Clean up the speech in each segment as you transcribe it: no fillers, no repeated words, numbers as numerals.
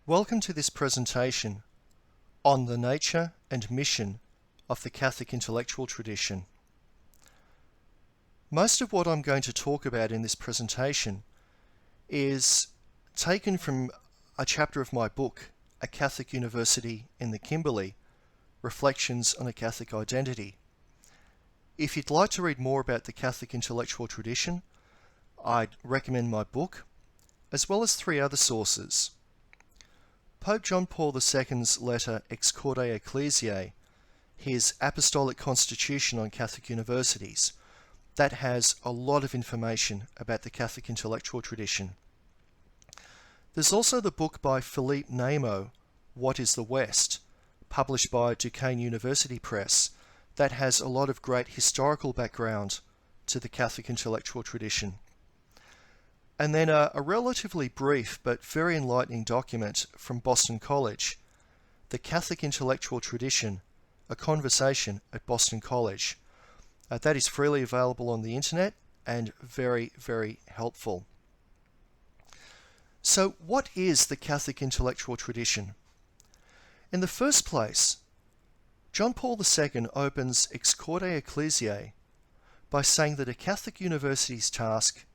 Welcome to this presentation on the nature and mission of the Catholic intellectual tradition. Most of what I'm going to talk about in this presentation is taken from a chapter of my book, A Catholic University in the Kimberley, Reflections on a Catholic Identity. If you'd like to read more about the Catholic intellectual tradition, I'd recommend my book, as well as 3 other sources. Pope John Paul II's letter Ex Corde Ecclesiae, his Apostolic Constitution on Catholic Universities, that has a lot of information about the Catholic intellectual tradition. There's also the book by Philippe Nemo, What is the West, published by Duquesne University Press, that has a lot of great historical background to the Catholic intellectual tradition. And then a relatively brief but very enlightening document from Boston College, The Catholic Intellectual Tradition, a Conversation at Boston College. That is freely available on the internet and very, very helpful. So what is the Catholic intellectual tradition? In the first place, John Paul II opens Ex Corde Ecclesiae by saying that a Catholic university's task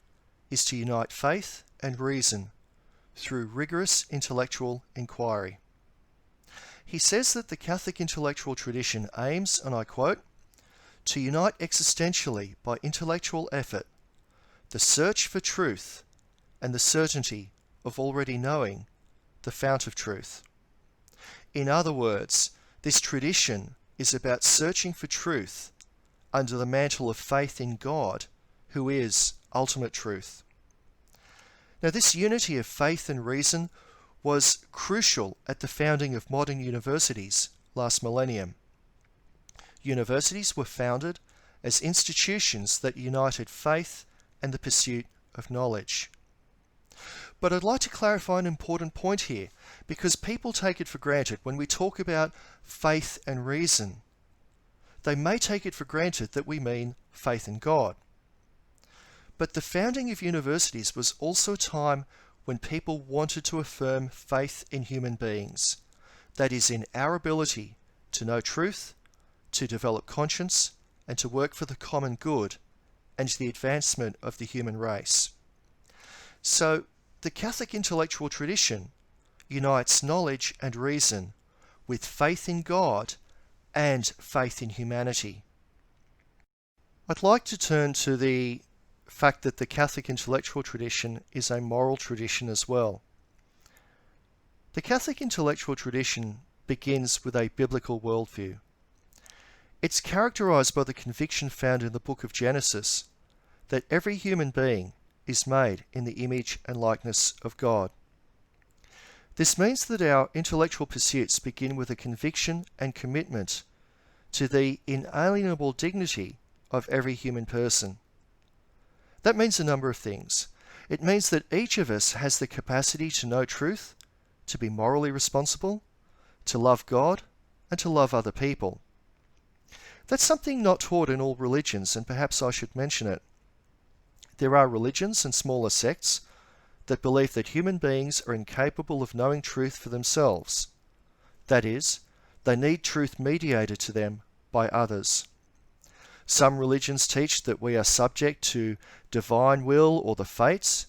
is to unite faith and reason through rigorous intellectual inquiry. He says that the Catholic intellectual tradition aims, and I quote, to unite existentially by intellectual effort the search for truth and the certainty of already knowing the fount of truth. In other words, this tradition is about searching for truth under the mantle of faith in God, who is ultimate truth. Now, this unity of faith and reason was crucial at the founding of modern universities last millennium. Universities were founded as institutions that united faith and the pursuit of knowledge. But I'd like to clarify an important point here, because people take it for granted when we talk about faith and reason. They may take it for granted that we mean faith in God. But the founding of universities was also a time when people wanted to affirm faith in human beings, that is, in our ability to know truth, to develop conscience, and to work for the common good and the advancement of the human race. So, the Catholic intellectual tradition unites knowledge and reason with faith in God and faith in humanity. I'd like to turn to the fact that the Catholic intellectual tradition is a moral tradition as well. The Catholic intellectual tradition begins with a biblical worldview. It's characterized by the conviction found in the book of Genesis that every human being is made in the image and likeness of God. This means that our intellectual pursuits begin with a conviction and commitment to the inalienable dignity of every human person. That means a number of things. It means that each of us has the capacity to know truth, to be morally responsible, to love God, and to love other people. That's something not taught in all religions, and perhaps I should mention it. There are religions and smaller sects that believe that human beings are incapable of knowing truth for themselves. That is, they need truth mediated to them by others. Some religions teach that we are subject to divine will or the fates,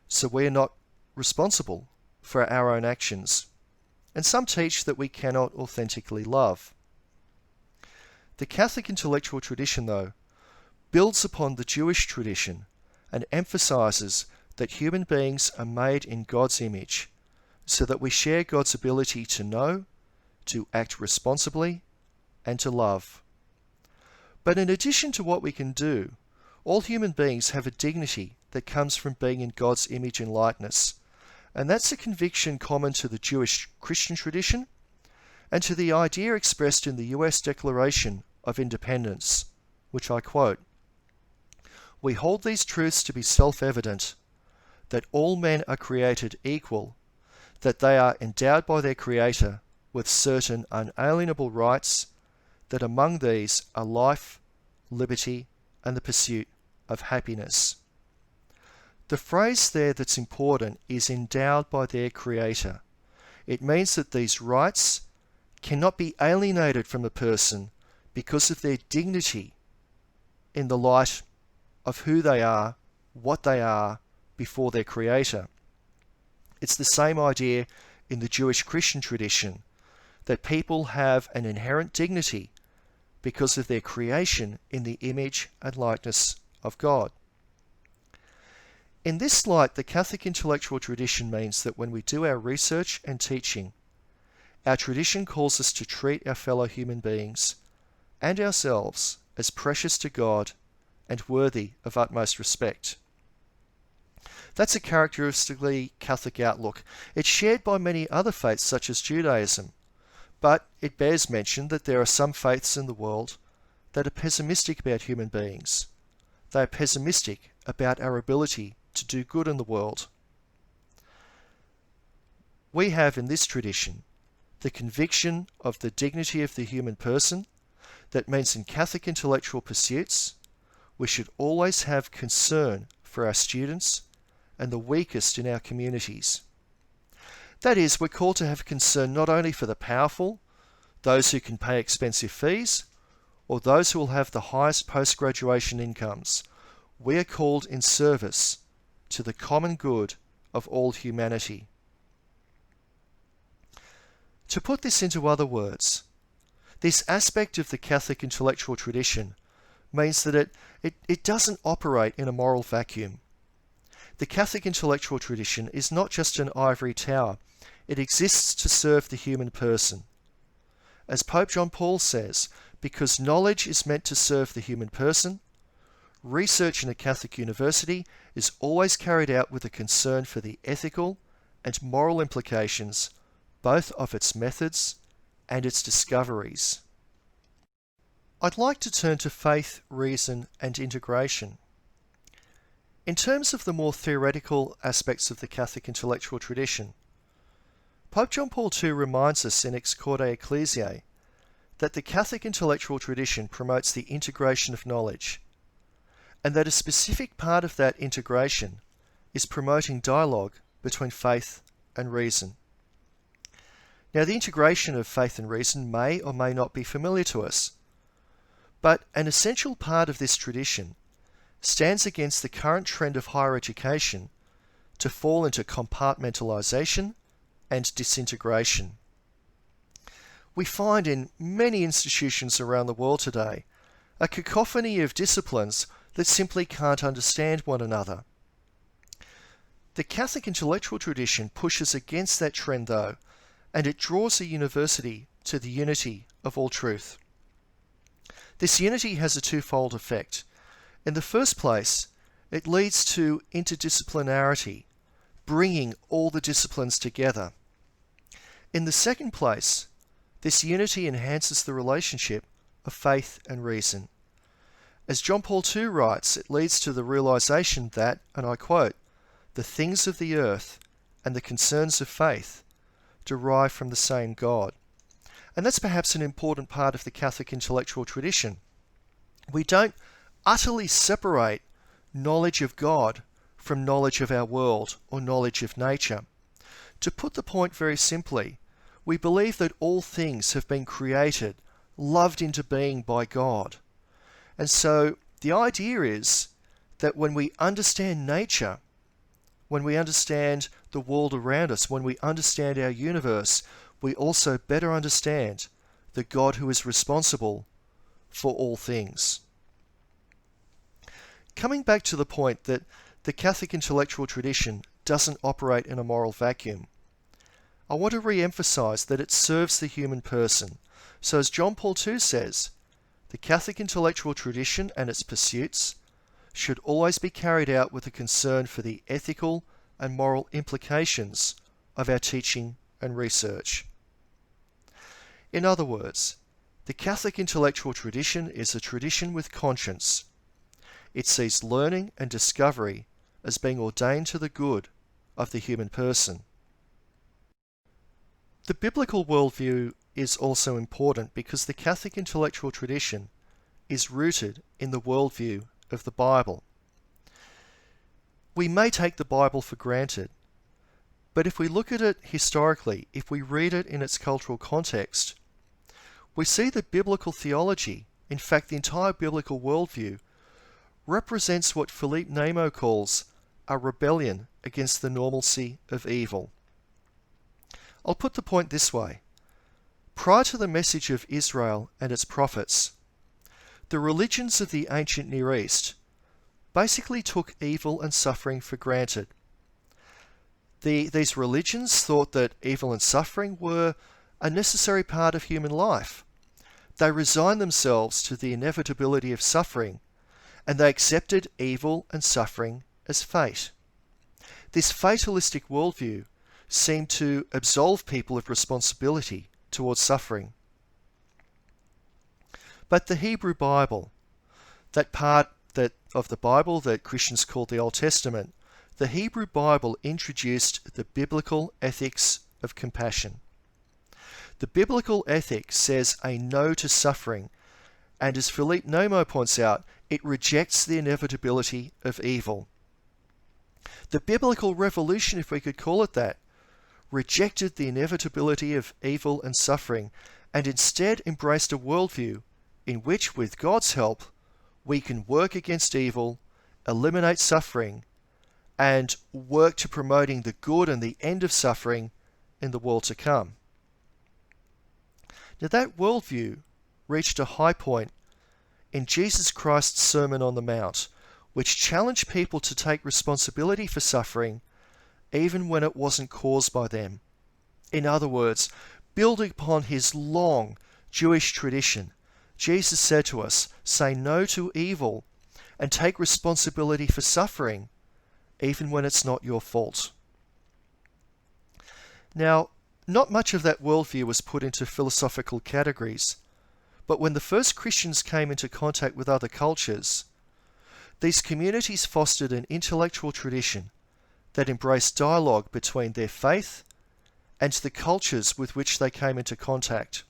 so we are not responsible for our own actions. And some teach that we cannot authentically love. The Catholic intellectual tradition, though, builds upon the Jewish tradition and emphasizes that human beings are made in God's image, so that we share God's ability to know, to act responsibly, and to love. But in addition to what we can do, all human beings have a dignity that comes from being in God's image and likeness. And that's a conviction common to the Jewish Christian tradition and to the idea expressed in the US Declaration of Independence, which I quote, "We hold these truths to be self-evident, that all men are created equal, that they are endowed by their Creator with certain unalienable rights, that among these are life, liberty, and the pursuit of happiness." The phrase there that's important is endowed by their Creator. It means that these rights cannot be alienated from the person because of their dignity in the light of who they are, what they are before their Creator. It's the same idea in the Jewish Christian tradition, that people have an inherent dignity because of their creation in the image and likeness of God. In this light, the Catholic intellectual tradition means that when we do our research and teaching, our tradition calls us to treat our fellow human beings and ourselves as precious to God and worthy of utmost respect. That's a characteristically Catholic outlook. It's shared by many other faiths such as Judaism, but it bears mention that there are some faiths in the world that are pessimistic about human beings. They are pessimistic about our ability to do good in the world. We have in this tradition the conviction of the dignity of the human person. That means in Catholic intellectual pursuits, we should always have concern for our students and the weakest in our communities. That is, we're called to have concern not only for the powerful, those who can pay expensive fees, or those who will have the highest post-graduation incomes. We are called in service to the common good of all humanity. To put this into other words, this aspect of the Catholic intellectual tradition means that it doesn't operate in a moral vacuum. The Catholic intellectual tradition is not just an ivory tower. It exists to serve the human person. As Pope John Paul says, because knowledge is meant to serve the human person, research in a Catholic university is always carried out with a concern for the ethical and moral implications, both of its methods and its discoveries. I'd like to turn to faith, reason, and integration. In terms of the more theoretical aspects of the Catholic intellectual tradition, Pope John Paul II reminds us in Ex Corde Ecclesiae that the Catholic intellectual tradition promotes the integration of knowledge, and that a specific part of that integration is promoting dialogue between faith and reason. Now, the integration of faith and reason may or may not be familiar to us, but an essential part of this tradition stands against the current trend of higher education to fall into compartmentalization and disintegration. We find in many institutions around the world today a cacophony of disciplines that simply can't understand one another. The Catholic intellectual tradition pushes against that trend, though, and it draws the university to the unity of all truth. This unity has a twofold effect. In the first place, it leads to interdisciplinarity, bringing all the disciplines together. In the second place, this unity enhances the relationship of faith and reason. As John Paul II writes, it leads to the realization that, and I quote, "the things of the earth and the concerns of faith derive from the same God." And that's perhaps an important part of the Catholic intellectual tradition. We don't utterly separate knowledge of God from knowledge of our world or knowledge of nature. To put the point very simply, we believe that all things have been created, loved into being by God. And so the idea is that when we understand nature, when we understand the world around us, when we understand our universe, we also better understand the God who is responsible for all things. Coming back to the point that the Catholic intellectual tradition doesn't operate in a moral vacuum, I want to re-emphasize that it serves the human person. So as John Paul II says, the Catholic intellectual tradition and its pursuits should always be carried out with a concern for the ethical and moral implications of our teaching and research. In other words, the Catholic intellectual tradition is a tradition with conscience. It sees learning and discovery as being ordained to the good of the human person. The biblical worldview is also important because the Catholic intellectual tradition is rooted in the worldview of the Bible. We may take the Bible for granted, But if we look at it historically, if we read it in its cultural context, we see that biblical theology, in fact the entire biblical worldview, represents what Philippe Nemo calls a rebellion against the normalcy of evil. I'll put the point this way. Prior to the message of Israel and its prophets, the religions of the ancient Near East basically took evil and suffering for granted. These religions thought that evil and suffering were a necessary part of human life. They resigned themselves to the inevitability of suffering, and they accepted evil and suffering as fate. This fatalistic worldview seemed to absolve people of responsibility towards suffering. But the Hebrew Bible, that part of the Bible that Christians call the Old Testament, the Hebrew Bible introduced the biblical ethics of compassion. The biblical ethic says a no to suffering, and as Philippe Nemo points out, it rejects the inevitability of evil. The biblical revolution, if we could call it that, rejected the inevitability of evil and suffering, and instead embraced a worldview in which, with God's help, we can work against evil, eliminate suffering, and work to promoting the good and the end of suffering in the world to come. Now that worldview reached a high point in Jesus Christ's Sermon on the Mount, which challenged people to take responsibility for suffering even when it wasn't caused by them. In other words, building upon his long Jewish tradition, Jesus said to us, say no to evil and take responsibility for suffering even when it's not your fault. Now, not much of that worldview was put into philosophical categories, but when the first Christians came into contact with other cultures, these communities fostered an intellectual tradition that embraced dialogue between their faith and the cultures with which they came into contact.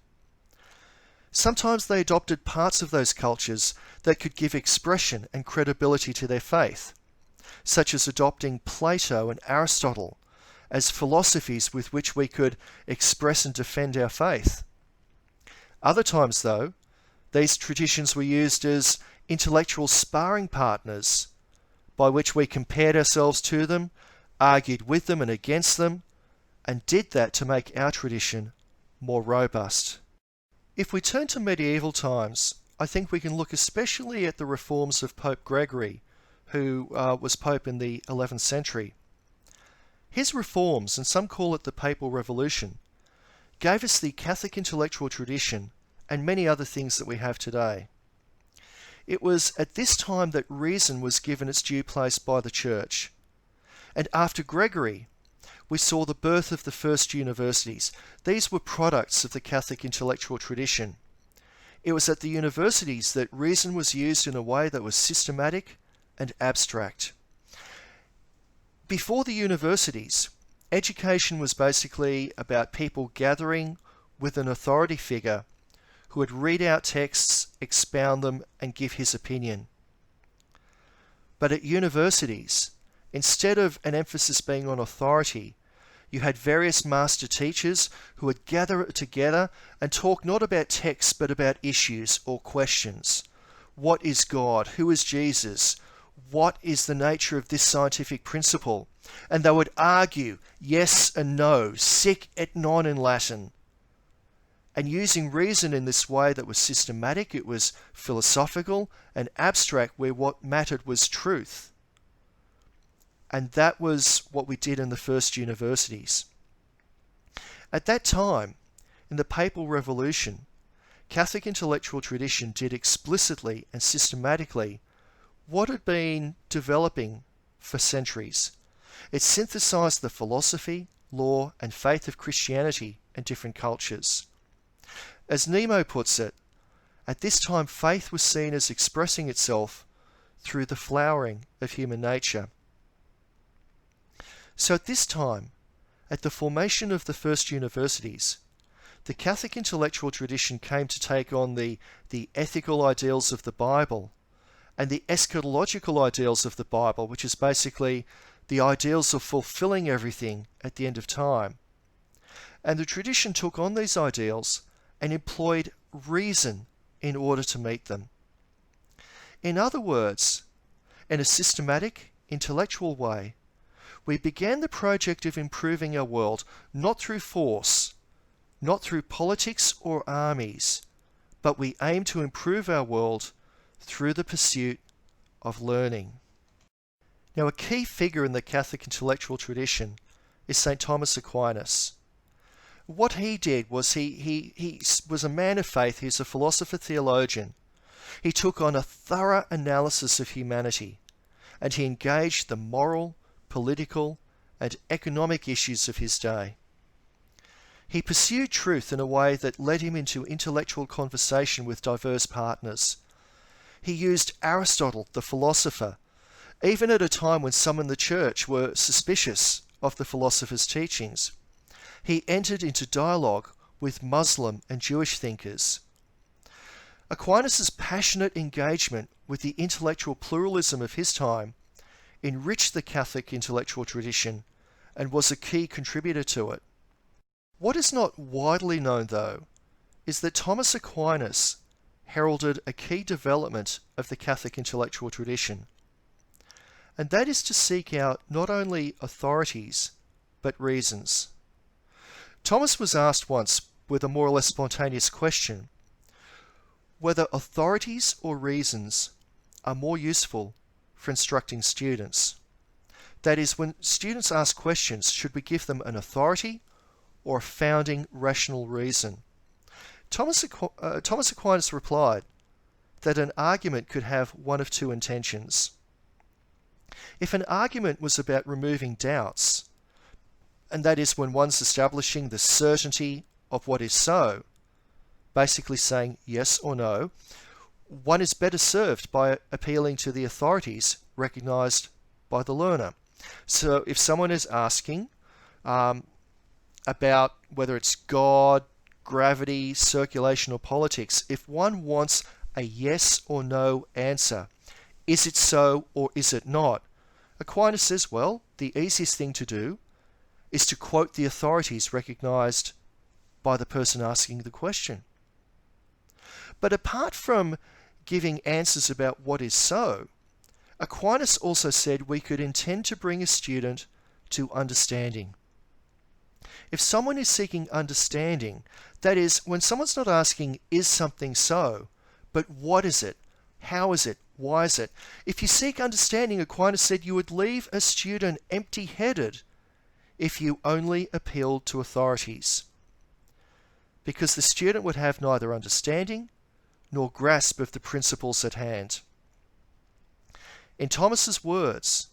Sometimes they adopted parts of those cultures that could give expression and credibility to their faith, such as adopting Plato and Aristotle as philosophies with which we could express and defend our faith. Other times, though, these traditions were used as intellectual sparring partners by which we compared ourselves to them, argued with them and against them, and did that to make our tradition more robust. If we turn to medieval times, I think we can look especially at the reforms of Pope Gregory, who was Pope in the 11th century. His reforms, and some call it the Papal Revolution, gave us the Catholic intellectual tradition and many other things that we have today. It was at this time that reason was given its due place by the Church. And after Gregory, we saw the birth of the first universities. These were products of the Catholic intellectual tradition. It was at the universities that reason was used in a way that was systematic and abstract. Before the universities, education was basically about people gathering with an authority figure who would read out texts, expound them, and give his opinion. But at universities, instead of an emphasis being on authority, you had various master teachers who would gather together and talk not about texts but about issues or questions. What is God? Who is Jesus? What is the nature of this scientific principle? And they would argue yes and no, sic et non in Latin. And using reason in this way that was systematic, it was philosophical and abstract, where what mattered was truth. And that was what we did in the first universities. At that time, in the Papal Revolution, Catholic intellectual tradition did explicitly and systematically what had been developing for centuries. It synthesized the philosophy, law, and faith of Christianity in different cultures. As Nemo puts it, at this time faith was seen as expressing itself through the flowering of human nature. So at this time, at the formation of the first universities, the Catholic intellectual tradition came to take on the ethical ideals of the Bible and the eschatological ideals of the Bible, which is basically the ideals of fulfilling everything at the end of time. And the tradition took on these ideals and employed reason in order to meet them. In other words, in a systematic, intellectual way, we began the project of improving our world not through force, not through politics or armies, but we aim to improve our world through the pursuit of learning. Now, a key figure in the Catholic intellectual tradition is St. Thomas Aquinas. What he did was he was a man of faith. He's a philosopher theologian. He took on a thorough analysis of humanity, and he engaged the moral, political, and economic issues of his day. He pursued truth in a way that led him into intellectual conversation with diverse partners. He used Aristotle, the philosopher, even at a time when some in the church were suspicious of the philosopher's teachings. He entered into dialogue with Muslim and Jewish thinkers. Aquinas' passionate engagement with the intellectual pluralism of his time enriched the Catholic intellectual tradition and was a key contributor to it. What is not widely known, though, is that Thomas Aquinas heralded a key development of the Catholic intellectual tradition, and that is to seek out not only authorities, but reasons. Thomas was asked once, with a more or less spontaneous question, whether authorities or reasons are more useful for instructing students. That is, when students ask questions, should we give them an authority or a founding rational reason? Thomas Aquinas replied that an argument could have one of two intentions. If an argument was about removing doubts, and that is when one's establishing the certainty of what is so, basically saying yes or no, one is better served by appealing to the authorities recognized by the learner. So if someone is asking about whether it's God, gravity, circulation, or politics, if one wants a yes or no answer, is it so or is it not? Aquinas says, well, the easiest thing to do is to quote the authorities recognized by the person asking the question. But apart from giving answers about what is so, Aquinas also said we could intend to bring a student to understanding. If someone is seeking understanding, that is, when someone's not asking, is something so, but what is it? How is it? Why is it? If you seek understanding, Aquinas said you would leave a student empty-headed if you only appealed to authorities, because the student would have neither understanding nor grasp of the principles at hand. In Thomas's words,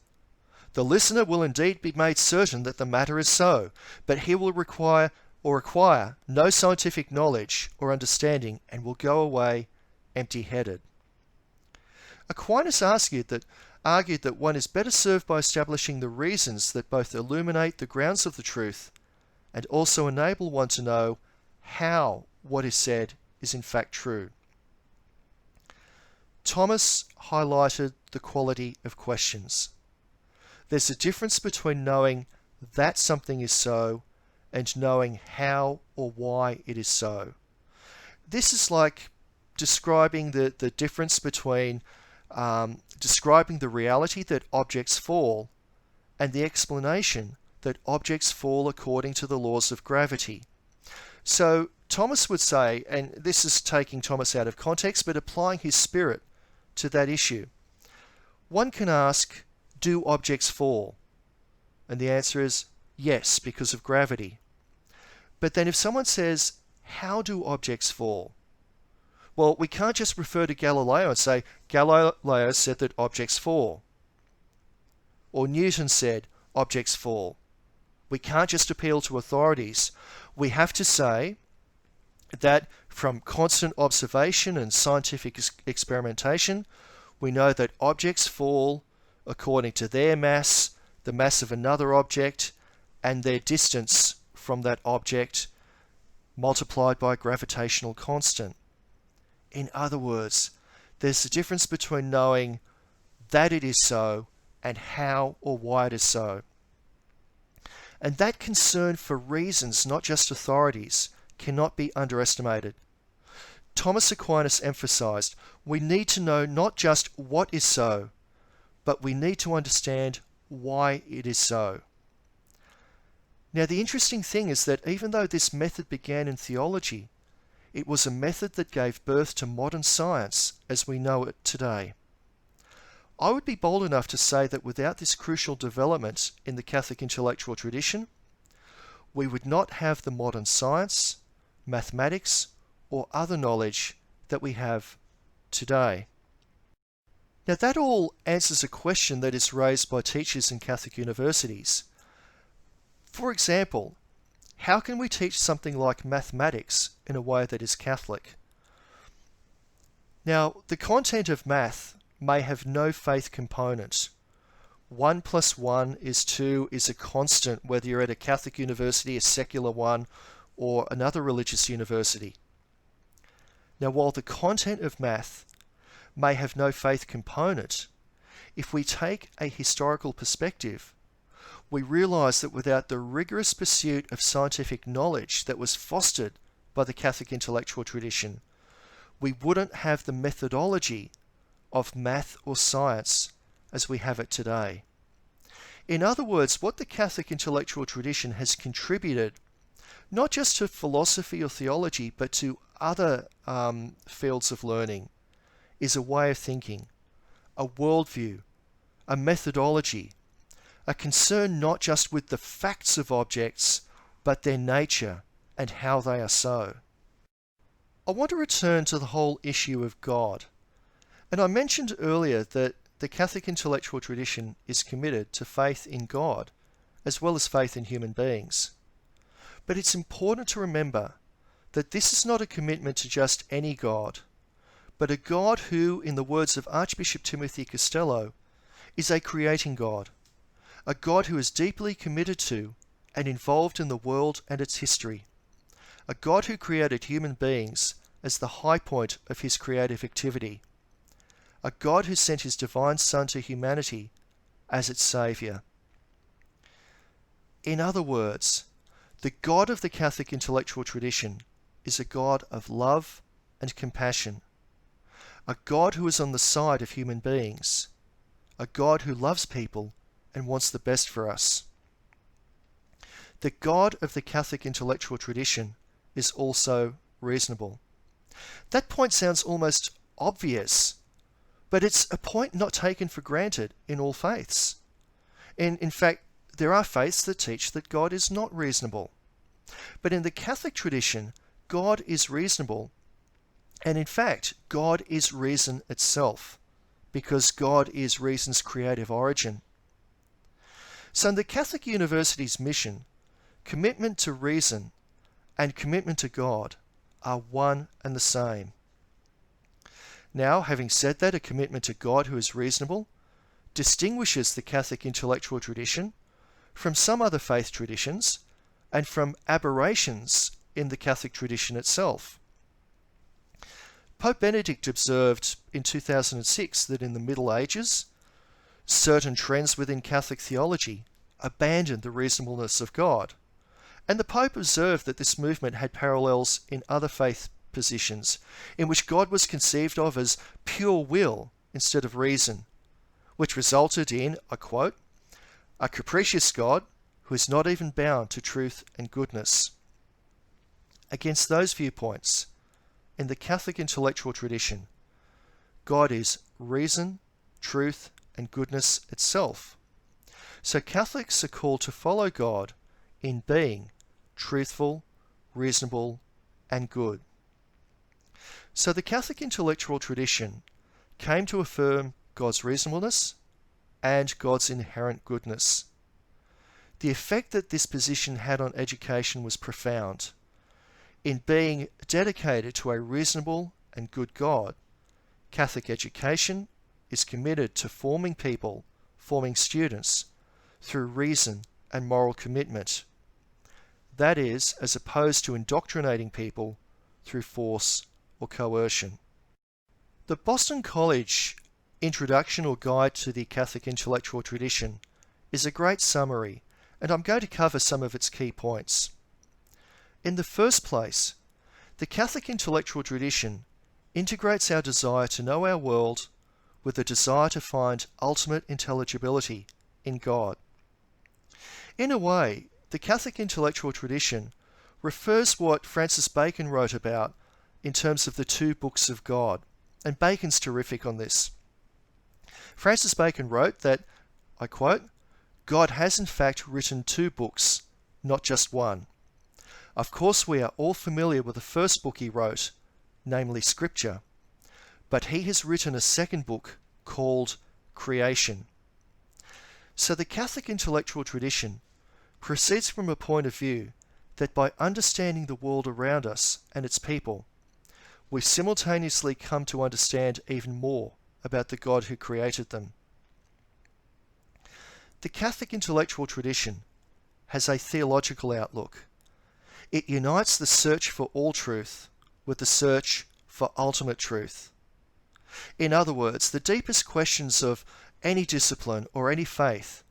the listener will indeed be made certain that the matter is so, but he will require no scientific knowledge or understanding and will go away empty-headed. Aquinas argued that one is better served by establishing the reasons that both illuminate the grounds of the truth and also enable one to know how what is said is in fact true. Thomas highlighted the quality of questions. There's a difference between knowing that something is so and knowing how or why it is so. This is like describing the difference between describing the reality that objects fall and the explanation that objects fall according to the laws of gravity. So Thomas would say, and this is taking Thomas out of context, but applying his spirit to that issue. One can ask, do objects fall? And the answer is yes, because of gravity. But then if someone says, how do objects fall? Well, we can't just refer to Galileo and say, Galileo said that objects fall. Or Newton said, objects fall. We can't just appeal to authorities. We have to say that from constant observation and scientific experimentation, we know that objects fall according to their mass, the mass of another object, and their distance from that object multiplied by a gravitational constant. In other words, there's a difference between knowing that it is so and how or why it is so. And that concern for reasons, not just authorities, cannot be underestimated. Thomas Aquinas emphasized, we need to know not just what is so, but we need to understand why it is so. Now, the interesting thing is that even though this method began in theology, it was a method that gave birth to modern science as we know it today. I would be bold enough to say that without this crucial development in the Catholic intellectual tradition, we would not have the modern science, mathematics, or other knowledge that we have today. Now, that all answers a question that is raised by teachers in Catholic universities. For example, how can we teach something like mathematics in a way that is Catholic? Now, the content of math may have no faith component. 1 + 1 is 2 is a constant, whether you're at a Catholic university, a secular one, or another religious university. Now, while the content of math may have no faith component, if we take a historical perspective, we realize that without the rigorous pursuit of scientific knowledge that was fostered by the Catholic intellectual tradition, we wouldn't have the methodology of math or science as we have it today. In other words, what the Catholic intellectual tradition has contributed, not just to philosophy or theology, but to other fields of learning, is a way of thinking, a worldview, a methodology, a concern not just with the facts of objects, but their nature and how they are so. I want to return to the whole issue of God. And I mentioned earlier that the Catholic intellectual tradition is committed to faith in God, as well as faith in human beings. But it's important to remember that this is not a commitment to just any God, but a God who, in the words of Archbishop Timothy Costello, is a creating God, a God who is deeply committed to and involved in the world and its history, a God who created human beings as the high point of his creative activity, a God who sent his divine Son to humanity as its Saviour. In other words, the God of the Catholic intellectual tradition is a God of love and compassion, a God who is on the side of human beings, a God who loves people and wants the best for us. The God of the Catholic intellectual tradition is also reasonable. That point sounds almost obvious, but it's a point not taken for granted in all faiths. And in fact, there are faiths that teach that God is not reasonable. But in the Catholic tradition, God is reasonable. And in fact, God is reason itself, because God is reason's creative origin. So in the Catholic University's mission, commitment to reason and commitment to God are one and the same. Now, having said that, a commitment to God who is reasonable distinguishes the Catholic intellectual tradition from some other faith traditions and from aberrations in the Catholic tradition itself. Pope Benedict observed in 2006 that in the Middle Ages, certain trends within Catholic theology abandoned the reasonableness of God. And the Pope observed that this movement had parallels in other faith positions, in which God was conceived of as pure will instead of reason, which resulted in, I quote, a capricious God who is not even bound to truth and goodness. Against those viewpoints, in the Catholic intellectual tradition, God is reason, truth, and goodness itself. So Catholics are called to follow God in being truthful, reasonable, and good. So the Catholic intellectual tradition came to affirm God's reasonableness and God's inherent goodness. The effect that this position had on education was profound. In being dedicated to a reasonable and good God, Catholic education is committed to forming people, forming students, through reason and moral commitment. That is, as opposed to indoctrinating people through force or coercion. The Boston College Introduction or Guide to the Catholic Intellectual Tradition is a great summary, and I'm going to cover some of its key points. In the first place, the Catholic intellectual tradition integrates our desire to know our world with a desire to find ultimate intelligibility in God. In a way, the Catholic intellectual tradition refers what Francis Bacon wrote about in terms of the two books of God, and Bacon's terrific on this. Francis Bacon wrote that, I quote, "God has in fact written two books, not just one. Of course we are all familiar with the first book he wrote, namely Scripture, but he has written a second book called Creation." So the Catholic intellectual tradition proceeds from a point of view that by understanding the world around us and its people, we simultaneously come to understand even more about the God who created them. The Catholic intellectual tradition has a theological outlook. It unites the search for all truth with the search for ultimate truth. In other words, the deepest questions of any discipline or any faith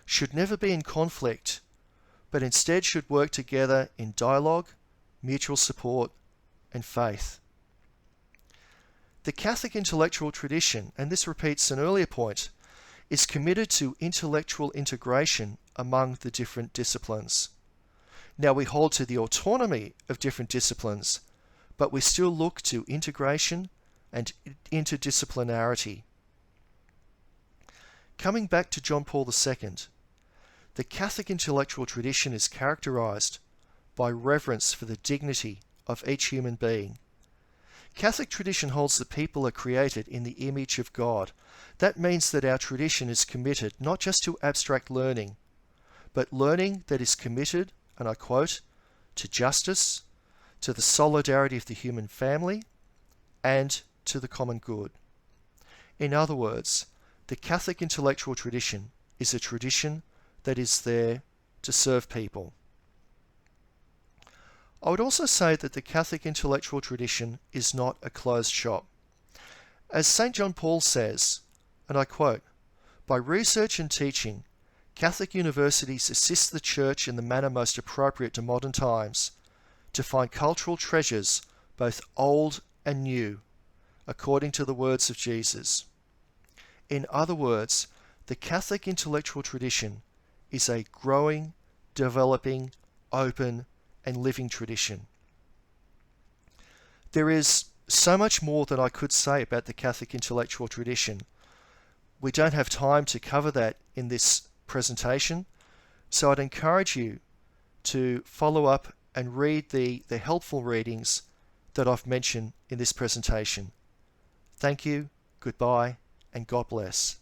should never be in conflict, but instead should work together in dialogue, mutual support, and faith. The Catholic intellectual tradition, and this repeats an earlier point, is committed to intellectual integration among the different disciplines. Now we hold to the autonomy of different disciplines, but we still look to integration and interdisciplinarity. Coming back to John Paul II, the Catholic intellectual tradition is characterized by reverence for the dignity of each human being. Catholic tradition holds that people are created in the image of God. That means that our tradition is committed not just to abstract learning, but learning that is committed, and I quote, to justice, to the solidarity of the human family, and to the common good. In other words, the Catholic intellectual tradition is a tradition that is there to serve people. I would also say that the Catholic intellectual tradition is not a closed shop. As St. John Paul says, and I quote, "By research and teaching, Catholic universities assist the Church in the manner most appropriate to modern times, to find cultural treasures, both old and new, according to the words of Jesus." In other words, the Catholic intellectual tradition is a growing, developing, open, and living tradition. There is so much more that I could say about the Catholic intellectual tradition. We don't have time to cover that in this presentation, so I'd encourage you to follow up and read the helpful readings that I've mentioned in this presentation. Thank you, goodbye, and God bless.